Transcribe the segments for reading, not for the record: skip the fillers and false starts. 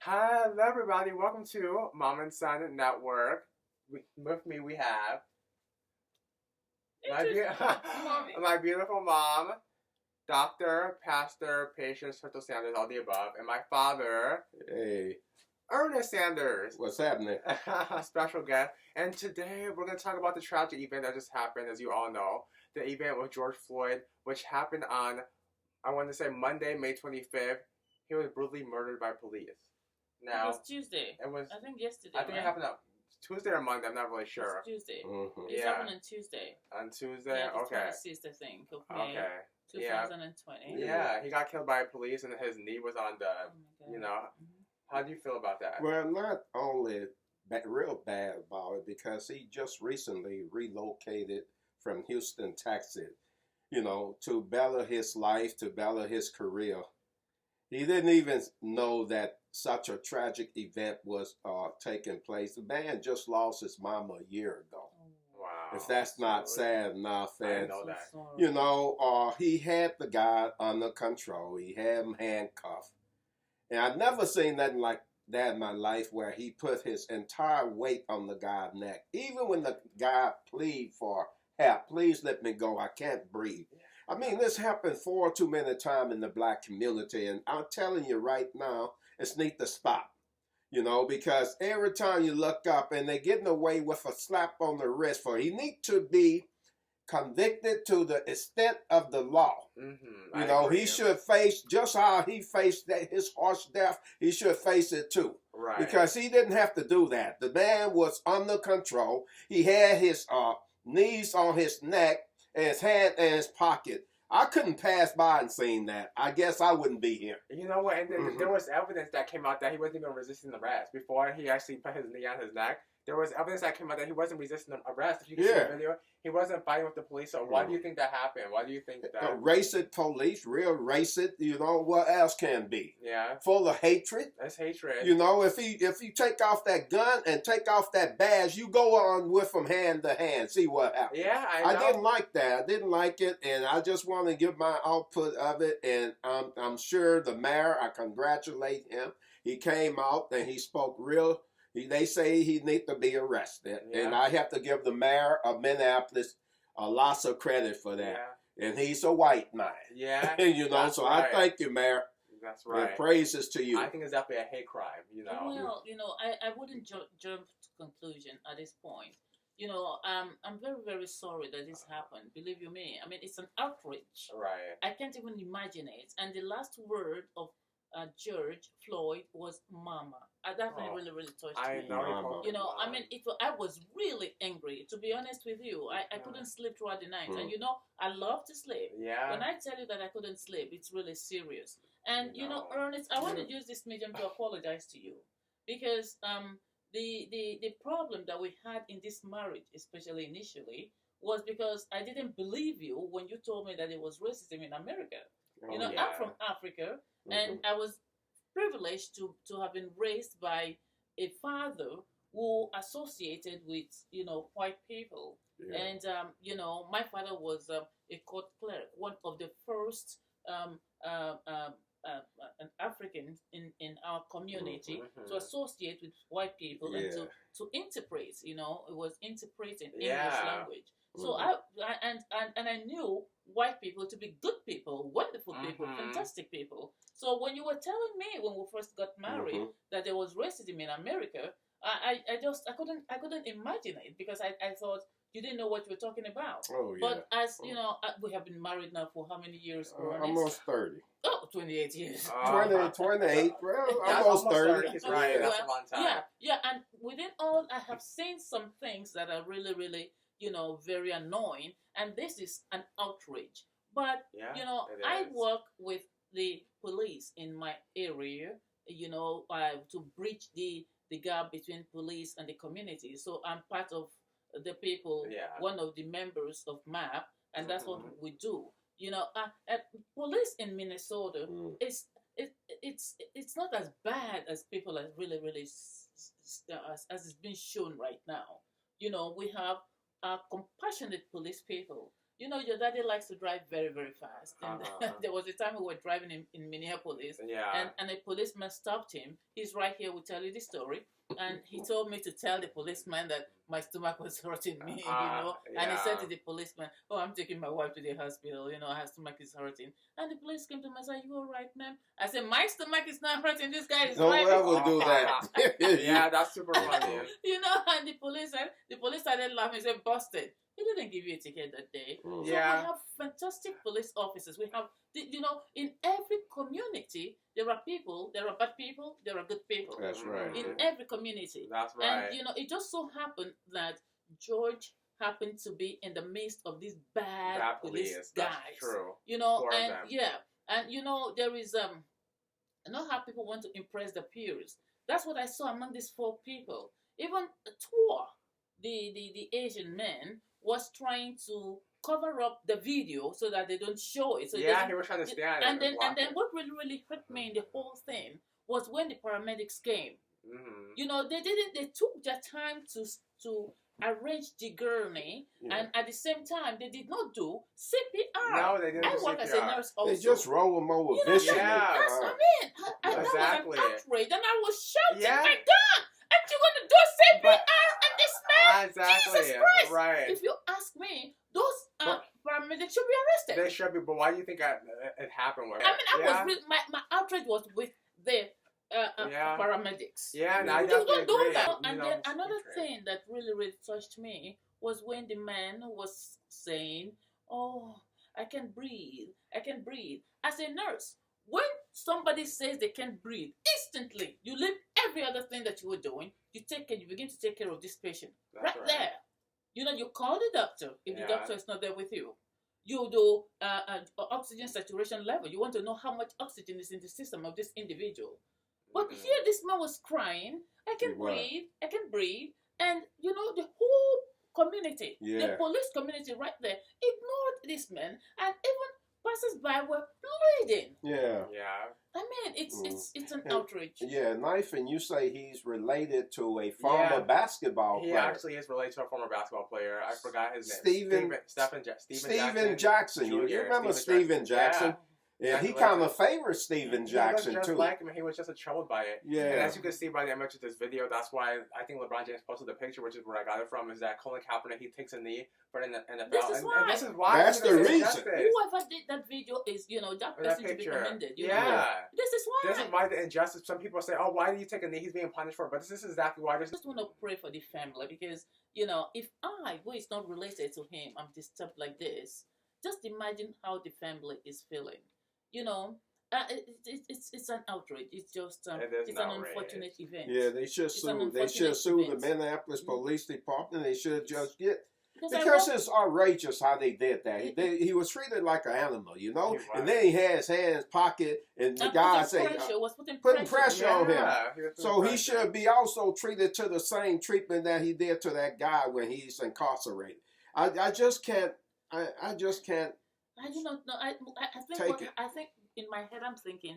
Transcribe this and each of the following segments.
Hello, everybody. Welcome to Mom and Son Network. With me, we have my, my beautiful mom, Dr. Pastor Patience Turtoe-Sanders, all the above, and my father, Hey, Ernest Sanders, what's happening? special guest. And today we're going to talk about the tragic event that just happened, as you all know, the event with George Floyd, which happened on, I want to say, Monday, May 25th. He was brutally murdered by police. Now, it was Tuesday. I think yesterday. I think it happened on Tuesday or Monday. I'm not really sure. It's Tuesday. Mm-hmm. It happened on Tuesday. On Tuesday? Yeah, the okay. 26th, I think, of May, 2020. Yeah, he got killed by police and his knee was on the, How do you feel about that? Well, not only real bad about it, because he just recently relocated from Houston, Texas, to better his life, to better his career. He didn't even know that such a tragic event was taking place. The man just lost his mama a year ago. Wow. If that's not sad enough. I And, know that. he had the guy under control. He had him handcuffed. And I've never seen nothing like that in my life where he put his entire weight on the guy's neck. Even when the guy pleaded for help, please let me go, I can't breathe. I mean, this happened far too many times in the black community, and I'm telling you right now, it's need to stop. Because every time you look up and they're getting away with a slap on the wrist for, he need to be convicted to the extent of the law. Mm-hmm. He should face just how he faced his harsh death. He should face it too. Right. Because he didn't have to do that. The man was under control. He had his knees on his neck and his hand in his pocket. I couldn't pass by and seen that. I guess I wouldn't be here. You know what? And there was evidence that came out that he wasn't even resisting arrest before he actually put his knee on his neck. There was evidence that came out that he wasn't resisting arrest. If you can see the video, he wasn't fighting with the police. So why do you think that happened? Why do you think that? Racist police, real racist. What else can be? Yeah. Full of hatred. That's hatred. If you take off that gun and take off that badge, you go on with them hand to hand. See what happens. Yeah, I know. I didn't like that. I didn't like it, and I just want to give my output of it. And I'm sure the mayor, I congratulate him. He came out and he spoke real. They say he needs to be arrested, and I have to give the mayor of Minneapolis lots of credit for that. Yeah. And he's a white man. Yeah. So right. I thank you, Mayor. That's right. And praises to you. I think it's definitely a hate crime, Well, I wouldn't jump to conclusion at this point. I'm very, very sorry that this happened. Believe you me. I mean, it's an outrage. Right. I can't even imagine it. And the last word of George Floyd was "mama." That really, really touched me. I mean, I was really angry. To be honest with you, I couldn't sleep throughout the night. And I love to sleep. Yeah. When I tell you that I couldn't sleep, it's really serious. And Ernest, I want to use this medium to apologize to you because the problem that we had in this marriage, especially initially, was because I didn't believe you when you told me that it was racism in America. I'm from Africa, and I was privileged to have been raised by a father who associated with white people. Yeah. And my father was a court clerk, one of the first an African in our community to associate with white people and to interpret. It was interpreting English language. So I knew white people to be good people, wonderful people, fantastic people. So when you were telling me when we first got married that there was racism in America, I couldn't imagine it because I thought you didn't know what you were talking about. Oh, yeah. But as we have been married now for how many years? Almost 30. Oh, 28 years. 28. Well, almost 30. Right, that's a long time. Yeah, and within all, I have seen some things that are really, really, very annoying, and this is an outrage. But, I work with the police in my area, to bridge the gap between police and the community. So I'm part of the people, one of the members of MAP, and that's what we do. Police in Minnesota it's not as bad as people are really, really as it's been shown right now. We have compassionate police people. you know, your daddy likes to drive very, very fast. And there was a time we were driving in Minneapolis, and a policeman stopped him. He's right here, will tell you the story. And he told me to tell the policeman that my stomach was hurting me, you know. And he said to the policeman, "Oh, I'm taking my wife to the hospital, you know, her stomach is hurting." And the police came to me and said, "You all right, ma'am?" I said, "My stomach is not hurting. This guy is right." Don't ever do that. Yeah, that's super funny. You know, and the police started laughing and said, "Busted. He didn't give you a ticket that day." So we have fantastic police officers. We have, you know, in every community, there are people, there are bad people, there are good people. That's right. In every community. That's right. And, you know, it just so happened that George happened to be in the midst of these bad police guys. That's true. You know, and and you know, there is, you know how people want to impress their peers. That's what I saw among these 4 people. Even Tua, the Asian man, was trying to cover up the video so that they don't show it. So he was trying to stand and then what really hurt me in the whole thing was when the paramedics came. You know, they took their time to arrange the gurney, and at the same time they did not do CPR. No, they didn't. I work as a nurse also. They just roll them over viciously. That's what I mean. That was an outrage, and I was shouting, "My God! Aren't you going to do CPR on this man? Exactly. Jesus Christ!" Right. If you ask me, those paramedics should be arrested. They should be, but why do you think it happened? I mean, I was really, my outrage was with the paramedics. Yeah, no, I just definitely don't do agree. that. And then another thing that really touched me was when the man was saying, "Oh, I can breathe. I can breathe." As a nurse, when somebody says they can't breathe, instantly you leave every other thing that you were doing. You begin to take care of this patient right there. You know, you call the doctor if the doctor is not there with you. You do oxygen saturation level. You want to know how much oxygen is in the system of this individual. But here this man was crying, "I can breathe, I can breathe." And, you know, the whole community, the police community right there, ignored this man. And even passers-by were bleeding. Yeah. I mean, it's an outrage. Yeah, Nyphen, you say he's related to a former basketball player. He actually is related to a former basketball player. I forgot his name. Steven Jackson. You remember Steven Jackson? Yeah, he kind of favors Steven Jackson, just too. Like him, he was just troubled by it. Yeah. And as you can see by the image of this video, that's why I think LeBron James posted the picture, which is where I got it from, is that Colin Kaepernick, he takes a knee for the NFL. This is why. And this is why. That's the reason. Whoever did that video is, you know, that person to be commended. You know? This is why. This is why the injustice. Some people say, "Oh, why did you take a knee? He's being punished for it." But this is exactly why. I just want to pray for the family because, you know, if I, who is not related to him, I'm disturbed like this, just imagine how the family is feeling. You know, it's an outrage. It's just it's an unfortunate event. Yeah, they should sue. They should sue the Minneapolis Police Department. They should just get. Because it's outrageous how they did that. He was treated like an animal, you know? And then he had his hands pocket, and the guy said, putting pressure on him. So he should be also treated to the same treatment that he did to that guy when he's incarcerated. I just can't. I just can't. I do not know. I think in my head I'm thinking,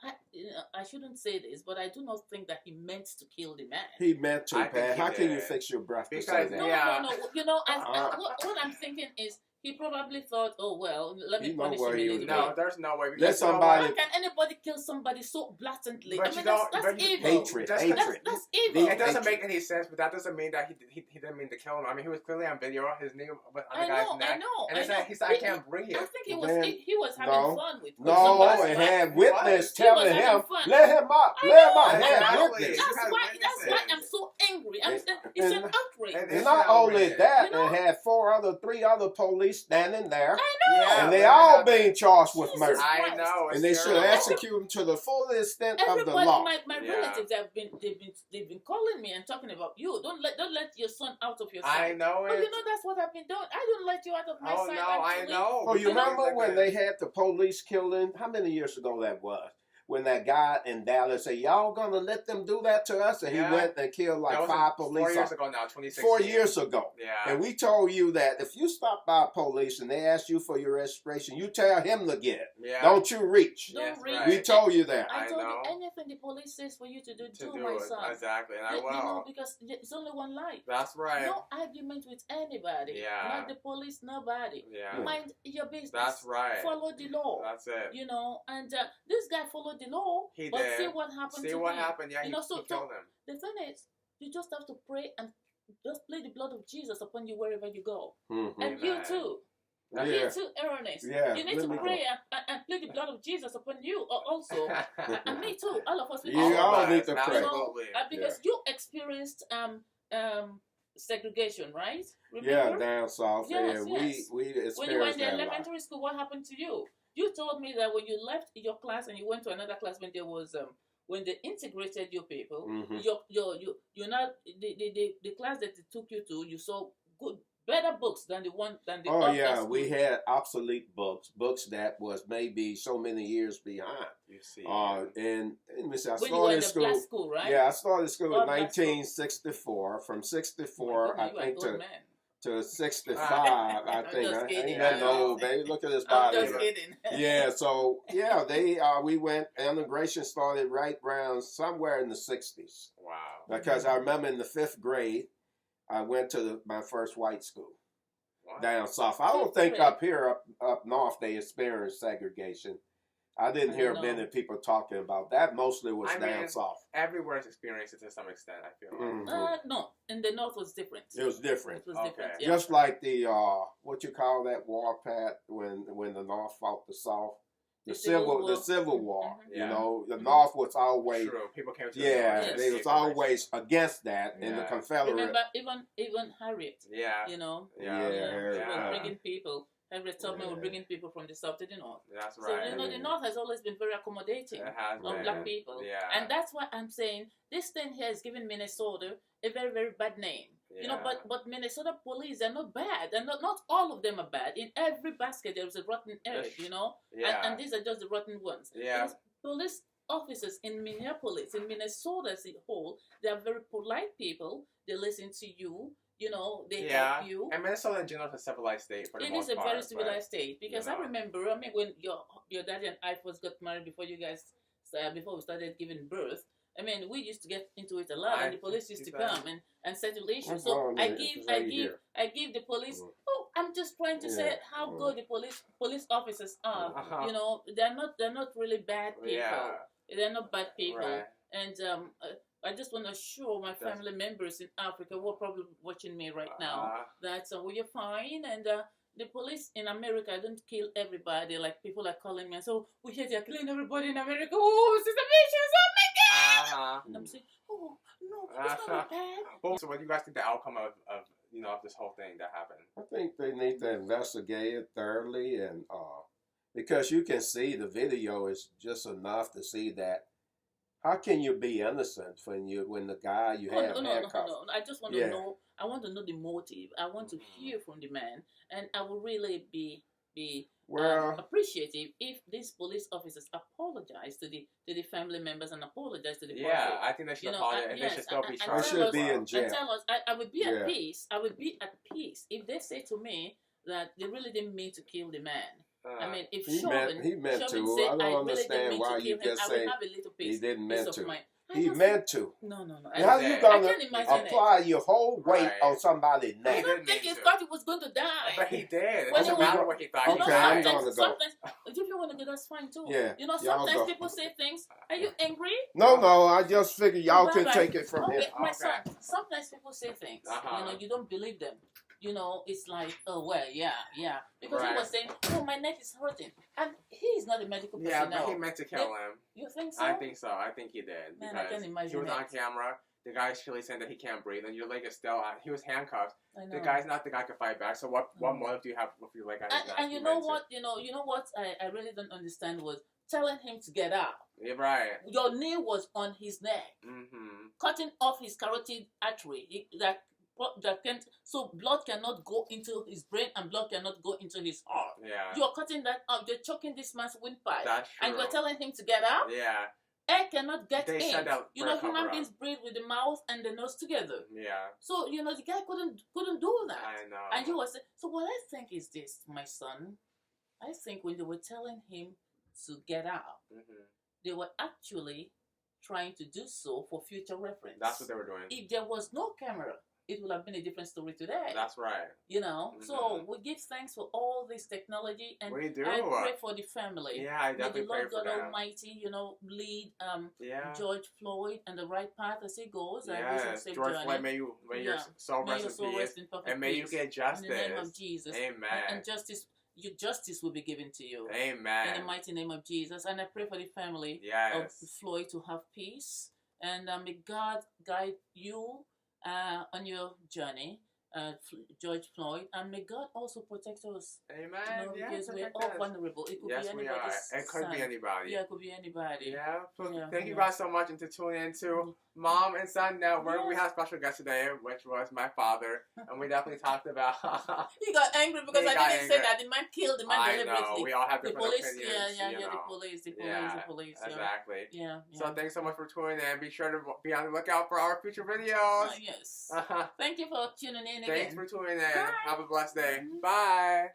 I shouldn't say this, but I do not think that he meant to kill the man. He meant to, Pat. How can you fix your breath to say that? No. You know, what I'm thinking is he probably thought, "Oh well, let me punish him anyway." No, there's no way. Let somebody. How can anybody kill somebody so blatantly? But I mean, that's evil. Hatred. That's evil. It doesn't make any sense, but that doesn't mean that he didn't mean to kill him. I mean, he was clearly on video. His knee was on the guy's neck. I know. And he said, "I can't breathe." I think he was having fun with. No, and had witness telling him, "Let him up, let him up." Had witness. That's why I'm so angry. It's an outrage. And not only that, and had 3 other police standing there. I know. And they all being charged with murder. I know. And they should execute them to the full extent of the law. My relatives they've been calling me and talking about you. Don't let your son out of your sight. I know it. Oh, you know that's what I've been doing. I don't let you out of my sight. Oh no, I know. Oh, you remember when they had the police killing? How many years ago that was? when that guy in Dallas said, "Y'all gonna let them do that to us?" And he went and killed like 5 police 4 years ago now, 2016. 4 years ago. Yeah. And we told you that if you stop by police and they ask you for your registration, you tell him to get it. Yeah. Don't you reach. Don't reach. We told you that. I told know. you anything the police says for you to do, To do my it. son. Exactly, and I will. You know, because it's only one life. That's right. No argument with anybody. Yeah. Not the police, nobody. Yeah. Mind your business. That's right. Follow the law. That's it. You know, and this guy followed the law. He but did. see what happened See to what him. happened. Yeah, You know, so he killed him. the thing is, you just have to pray and just plead the blood of Jesus upon you wherever you go. Mm-hmm. And you too. Yeah. You too, Ernest. Yeah, You need to pray and plead the blood of Jesus upon you also. And me too. All of us. You all need to pray. Absolutely. Because you experienced segregation, right? Remember? Yeah, down south. Yes, and yes. we experienced When you were in the that a lot. elementary school, what happened to you? You told me that when you left your class and you went to another class, when there was when they integrated your people, Mhm. you're not the class that they took you to, you saw better books than the Oh other yeah, school. we had obsolete books that was maybe so many years behind. You see. And let me see, I when you were in started the school. black school, right? Yeah, I started school Oh, in black school. 1964. From 64, My I goodness, you are think a good man. to 65. I I'm think just I kidding. ain't that I know. old, baby. Look at his I'm body. just kidding. Yeah, so yeah, we went. Immigration started right around somewhere in the 60s. Wow. Because I remember in the 5th grade, I went to my first white school. Wow. Down south. I don't think up here, up north, they experienced segregation. I didn't hear many people talking about that. Mostly was down south. Everywhere's experienced it to some extent, I feel like. Mhm. No, in the north was different. It was different. It was Okay. different. Yeah. Just like the what you call that war path when the North fought the South, the Civil War. Mhm. You Yeah. know, the North was always True. People came to yeah, the North they to was escape always against that, and the Yeah. Confederate. Remember, even Harriet, Yeah. you know, Yeah. she Yeah. was bringing people. Harriet Tubman was Yeah. bringing people from the south to the north. That's So right. you know, the north has always been very accommodating It has of been. black people, Yeah. and that's why I'm saying this thing here is giving Minnesota a very, very bad name. You know, Yeah. but Minnesota police are not bad, and not all of them are bad. In every basket there is a rotten egg, you know, Yeah. and these are just the rotten ones. Yeah. Because police officers in Minneapolis, in Minnesota as a whole, they are very polite people. They listen to you. You know, they help you. And Minnesota in general is a civilized state for the It most is a part. very civilized state because you know. I remember. I mean, when your daddy and I first got married before you guys, before we started giving birth. I mean, we used to get into it a lot, and the police used to come and settle issues. So I give the police. Oh, I'm just trying to say how good the police officers are. Uh-huh. You know, they're not really bad people. Yeah. They're not bad people. Right. And I just want to assure my family members in Africa who are probably watching me right now that you're fine. And the police in America don't kill everybody. Like people are calling me and so we hear they're killing everybody in America. Oh, Sister Patience, oh my God! And I'm saying, oh no, it's not bad. So what do you guys think the outcome of this whole thing that happened? I think they need to investigate it thoroughly, and because you can see the video is just enough to see that. How can you be innocent when the guy you have handcuffed? No. I just want to know. I want to know the motive. I want to hear from the man, and I will really be appreciative if these police officers apologize to the family members and apologize to the public. Yeah, I think they should apologize, and they should still be charged. They should be in jail. And tell us, I would be at peace. I would be at peace if they say to me that they really didn't mean to kill the man. I mean, if he meant to. Say, I don't understand why you just say he didn't mean to. He meant to. No. How you gonna apply your whole weight on somebody's I neck? don't think he thought he was going to die. But he did. It When doesn't he matter was- what he thought. Okay, I'm gonna go. Sometimes, if you want to go, that's fine too. Yeah, You know, y'all sometimes go. people say things. Are you angry? No. I just figured y'all can take it from him. My son. Sometimes people say things. You know, you don't believe them. You know, it's like, oh well, yeah. Because he was saying, oh, my neck is hurting, and he's not a medical personnel. Yeah, but he meant to kill him. You think so? I think so. I think he did. Man, I because can imagine he was on it. camera. The guy's clearly saying that he can't breathe, and your leg is still out. He was handcuffed. I know. The guy's not the guy can fight back. So what motive do you have with your leg on his neck? And you know what? You know what? I really don't understand was telling him to get out. Yeah, right. Your knee was on his neck, Mm-hmm. cutting off his carotid artery. That so blood cannot go into his brain and blood cannot go into his heart. Yeah. You're cutting that out. You're choking this man's windpipe. That's true. And you're telling him to get out? Yeah. Air cannot get They in. said that Human beings breathe with the mouth and the nose together. Yeah. So, the guy couldn't do that. I know. And you were saying, so what I think is this, my son. I think when they were telling him to get out, they were actually trying to do so for future reference. That's what they were doing. If there was no camera, it would have been a different story today. That's right. So we give thanks for all this technology, and we do. I pray for the family. Yeah, I definitely pray for them. May the Lord God Almighty, lead George Floyd and the right path as he goes. Yes, George Floyd, may your soul rest in peace, and may you get justice. In the name of Jesus. Amen. And justice will be given to you. Amen. In the mighty name of Jesus. And I pray for the family of Floyd to have peace. And may God guide you on your journey, George Floyd, and may God also protect us. Amen. Because we're all vulnerable. It could be anybody's we are. It could be anybody. Yeah, it could be anybody. Yeah. So thank you guys so much and to tune in to Mom and Son Network. We had a special guest today, which was my father, and we definitely talked about. He got angry because I didn't say that the man killed the man deliberately. I know. We all have different opinions. The police. Exactly. Yeah. So thanks so much for tuning in. Be sure to be on the lookout for our future videos. Yes. Thank you for tuning in again. Thanks for tuning in. Bye. Have a blessed day. Bye.